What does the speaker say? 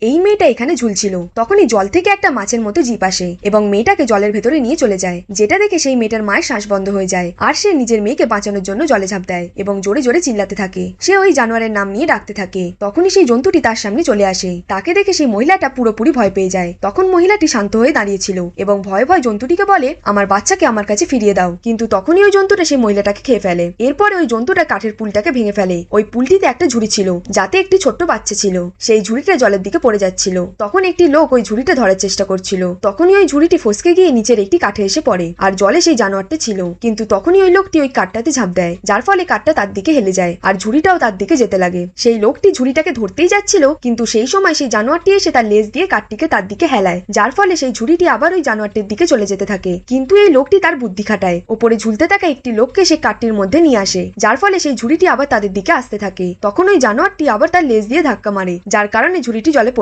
এই মেয়েটা এখানে ঝুলছিল। তখনই জল থেকে একটা মাছের মতো জিপ আসে এবং মেয়েটাকে জলের ভেতরে নিয়ে চলে যায়, যেটা দেখে সেই মেয়েটার মায়ের শ্বাস বন্ধ হয়ে যায় আর সে নিজের মেয়েকে বাঁচানোর জন্য জলে ঝাঁপ দেয় এবং জোরে জোরে চিল্লাতে থাকে। সে ওই জানোয়ারের নাম নিয়ে ডাকতে থাকে। তখনই সেই জন্তুটি তার সামনে চলে আসে। তাকে দেখে সেই মহিলাটা পুরোপুরি ভয় পেয়ে যায়। তখন মহিলাটি শান্ত হয়ে দাঁড়িয়েছিল এবং ভয়ে ভয়ে জন্তুটিকে বলে, আমার বাচ্চাকে আমার কাছে ফিরিয়ে দাও। কিন্তু তখনই ওই জন্তুটা সেই মহিলাটাকে খেয়ে ফেলে। এরপরে ওই জন্তুটা কাঠের পুলটাকে ভেঙে ফেলে। ওই পুলটিতে একটা ঝুড়ি ছিল, যাতে একটি ছোট্ট বাচ্চা ছিল। সেই ঝুড়িটা জলের দিকে পড়ে যাচ্ছিল। তখন একটি লোক ওই ঝুড়িটা ধরার চেষ্টা করছিল। তখনই ওই ঝুড়িটি ফসকে গিয়ে নিচের একটি কাঠে এসে পড়ে আর জলে সেই জানোয়ারটা ছিল। কিন্তু তখনই ওই লোকটি ওই কাঠটাতে ঝাঁপ দেয়, যার ফলে কাঠটা তার দিকে হেলে যায় আর ঝুড়িটাও তার দিকে যেতে লাগে। সেই লোকটি ঝুড়িটাকে ধরতেই যাচ্ছিল, কিন্তু সেই সময় সেই জানোয়ারটি এসে তার লেজ দিয়ে কাঠটিকে তার দিকে হেলায়, যার ফলে সেই ঝুড়িটি আবার ওই জানোয়ারটির দিকে চলে যেতে থাকে। কিন্তু এই লোকটি তার বুদ্ধি খাটায়, ওপরে ঝুলতে থাকা একটি লোককে সে কাঠটির মধ্যে নিয়ে আসে, যার ফলে সেই ঝুড়িটি আবার তাদের দিকে আসতে থাকে। তখন ওই জানোয়ারটি আবার তার লেজ দিয়ে ধাক্কা মারে, যার কারণে ঝুড়িটি জলে